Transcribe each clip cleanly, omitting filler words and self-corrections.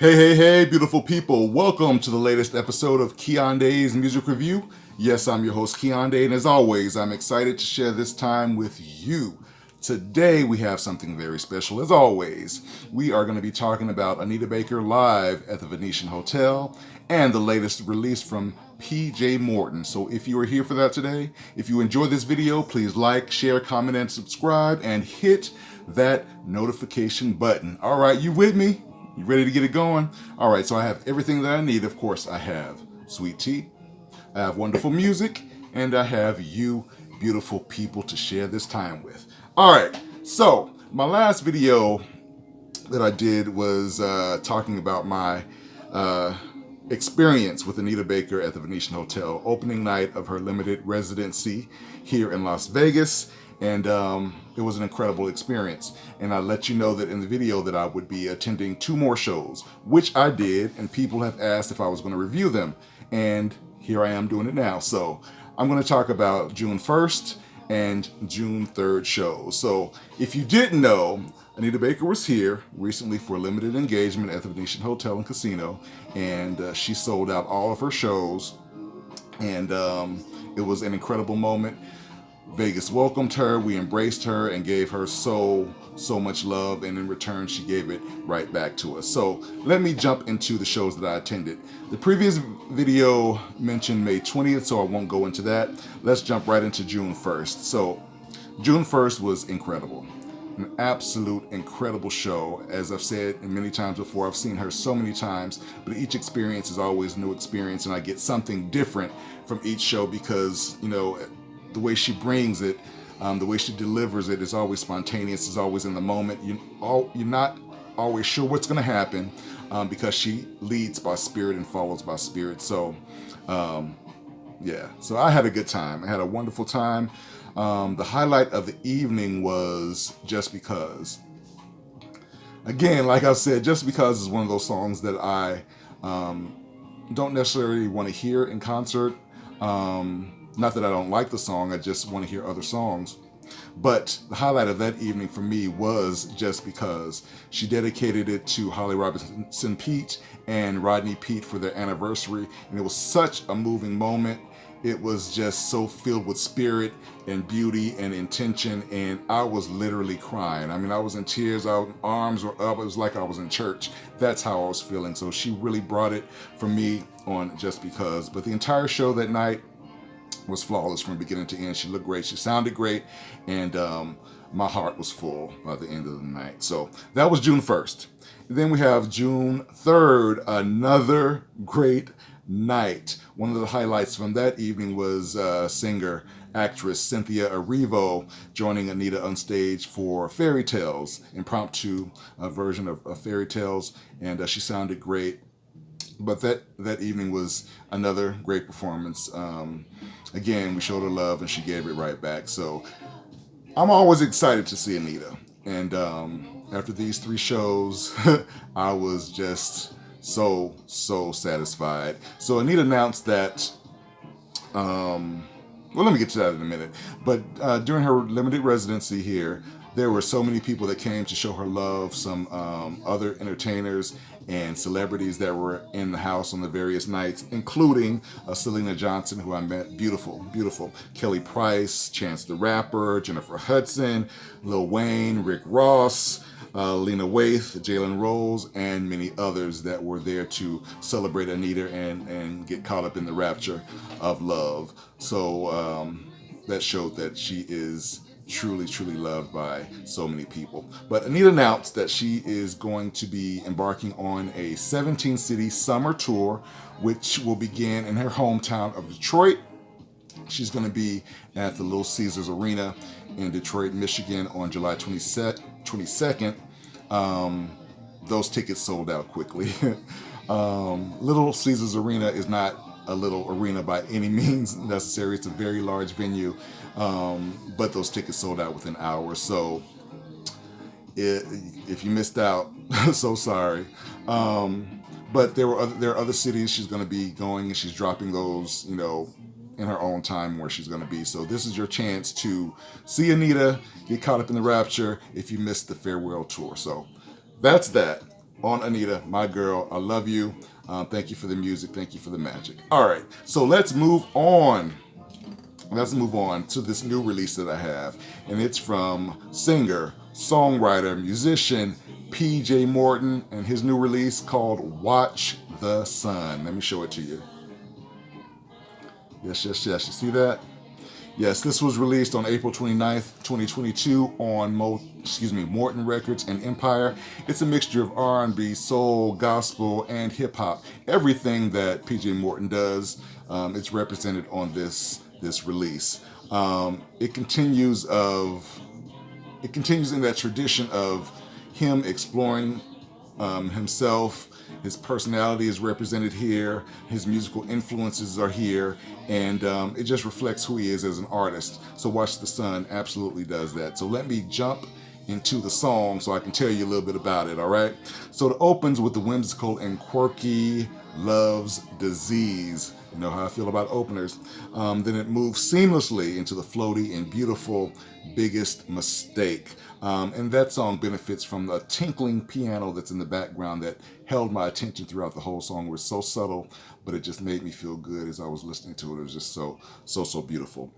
Hey, hey, hey, beautiful people. Welcome to the latest episode of Kiande's Music Review. Yes, I'm your host, Kiande, and as always, I'm excited to share this time with you. Today, we have something very special. As always, we are going to be talking about Anita Baker live at the Venetian Hotel and the latest release from PJ Morton. So if you are here for that today, if you enjoy this video, please like, share, comment, and subscribe, and hit that notification button. All right, you with me? You ready to get it going? All right, so I have everything that I need. Of course, I have sweet tea, I have wonderful music, and I have you beautiful people to share this time with. All right, so my last video that I did was talking about my experience with Anita Baker at the Venetian Hotel, opening night of her limited residency here in Las Vegas. And it was an incredible experience. And I let you know that in the video that I would be attending 2 more shows, which I did, and people have asked if I was going to review them. And here I am doing it now. So I'm going to talk about June 1st and June 3rd shows. So if you didn't know, Anita Baker was here recently for a limited engagement at the Venetian Hotel and Casino, and she sold out all of her shows, and it was an incredible moment. Vegas welcomed her, we embraced her, and gave her so much love, and in return she gave it right back to us. So let me jump into the shows that I attended. The previous video mentioned May 20th, so I won't go into that. Let's jump right into June 1st. So June 1st was incredible. An absolute incredible show. As I've said many times before, I've seen her so many times, but each experience is always a new experience, and I get something different from each show because, you know, the way she brings it, the way she delivers it is always spontaneous, is always in the moment. You're not always sure what's going to happen because she leads by spirit and follows by spirit. So, yeah. So I had a good time. I had a wonderful time. The highlight of the evening was Just Because. Again, like I said, Just Because is one of those songs that I don't necessarily want to hear in concert. Not that I don't like the song, I just want to hear other songs. But the highlight of that evening for me was Just Because. She dedicated it to Holly Robinson Peete and Rodney Peete for their anniversary, and it was such a moving moment. It was just so filled with spirit and beauty and intention, and I was literally crying. I mean, I was in tears, arms were up, it was like I was in church. That's how I was feeling. So she really brought it for me on Just Because. But the entire show that night was flawless from beginning to end. She looked great, she sounded great, and my heart was full by the end of the night. So that was June 1st. And then we have June 3rd, another great night. One of the highlights from that evening was singer, actress Cynthia Erivo joining Anita on stage for Fairy Tales, impromptu version of Fairy Tales, and she sounded great. But that evening was another great performance. Again, we showed her love and she gave it right back. So I'm always excited to see Anita. And after these 3 shows, I was just so satisfied. So Anita announced that, well, let me get to that in a minute. But during her limited residency here, there were so many people that came to show her love, some other entertainers and celebrities that were in the house on the various nights, including Selena Johnson, who I met, beautiful, Kelly Price, Chance the Rapper, Jennifer Hudson, Lil Wayne, Rick Ross, Lena Waithe, Jalen Rose, and many others that were there to celebrate Anita and get caught up in the rapture of love. So that showed that she is truly loved by so many people. But Anita announced that she is going to be embarking on a 17-city summer tour, which will begin in her hometown of Detroit. She's going to be at the Little Caesars Arena in Detroit, Michigan on July 22nd. Those tickets sold out quickly. Little Caesars Arena is not a little arena by any means necessary. It's a very large venue, but those tickets sold out within hours. So if you missed out, so sorry. But there are other cities she's going to be going, and she's dropping those, you know, in her own time where she's going to be. So this is your chance to see Anita, get caught up in the rapture if you missed the farewell tour. So that's that. on Anita, my girl. I love you. Thank you for the music. Thank you for the magic. All right, so let's move on. Let's move on to this new release that I have, and it's from singer, songwriter, musician PJ Morton, and his new release called Watch the Sun. Let me show it to you. Yes, yes, yes. You see that? Yes, this was released on April 29th, 2022 on Morton Records and Empire. It's a mixture of R&B, soul, gospel, and hip-hop. Everything that PJ Morton does, it's represented on this release. It continues in that tradition of him exploring himself. His personality is represented here. His musical influences are here, and it just reflects who he is as an artist. So Watch the Sun absolutely does that. So let me jump into the song so I can tell you a little bit about it, all right? So it opens with the whimsical and quirky Love's Disease. You know how I feel about openers. Then it moves seamlessly into the floaty and beautiful Biggest Mistake. And that song benefits from the tinkling piano that's in the background that held my attention throughout the whole song. It was so subtle, but it just made me feel good as I was listening to it. It was just so beautiful.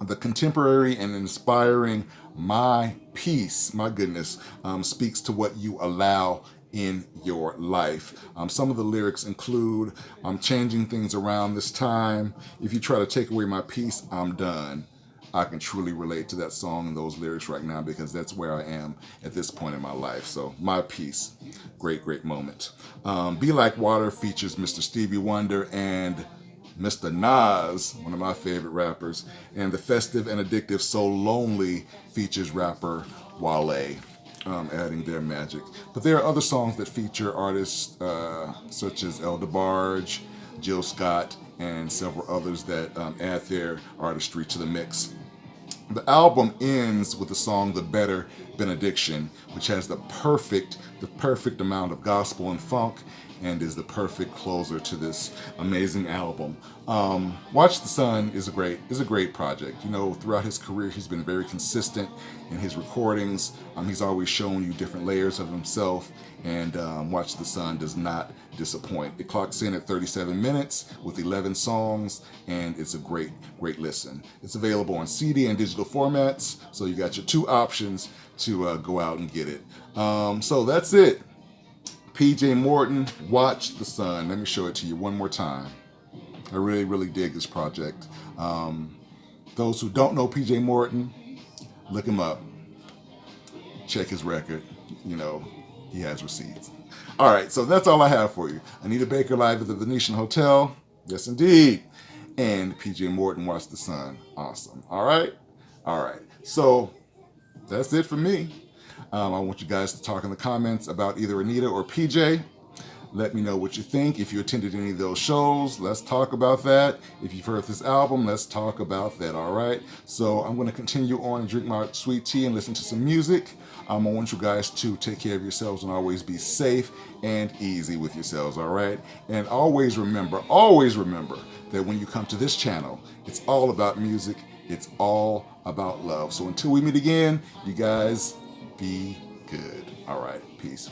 The contemporary and inspiring My Peace, my goodness, speaks to what you allow in your life. Some of the lyrics include, I'm changing things around this time. If you try to take away my peace, I'm done. I can truly relate to that song and those lyrics right now because that's where I am at this point in my life. So My Peace, great moment. Be Like Water features Mr. Stevie Wonder and Mr. Nas, one of my favorite rappers, and the festive and addictive So Lonely features rapper Wale, adding their magic. But there are other songs that feature artists such as El DeBarge, Jill Scott, and several others that add their artistry to the mix. The album ends with the song The Better Benediction, which has the perfect amount of gospel and funk and is the perfect closer to this amazing album. Watch the Sun is a great project. You know, throughout his career, he's been very consistent in his recordings. He's always shown you different layers of himself, and Watch the Sun does not disappoint. It clocks in at 37 minutes with 11 songs, and it's a great listen. It's available on CD and digital formats, so you got your two options to go out and get it. So that's it. PJ Morton, Watch the Sun. Let me show it to you one more time. I really dig this project. Those who don't know PJ Morton, look him up. Check his record. You know, he has receipts. All right, so that's all I have for you. Anita Baker live at the Venetian Hotel. Yes, indeed. And PJ Morton, Watch the Sun. Awesome. All right. So that's it for me. I want you guys to talk in the comments about either Anita or PJ. Let me know what you think. If you attended any of those shows, let's talk about that. If you've heard this album, let's talk about that, all right? So I'm going to continue on and drink my sweet tea and listen to some music. I want you guys to take care of yourselves and always be safe and easy with yourselves, all right? And always remember that when you come to this channel, it's all about music. It's all about love. So until we meet again, you guys be good. All right, peace.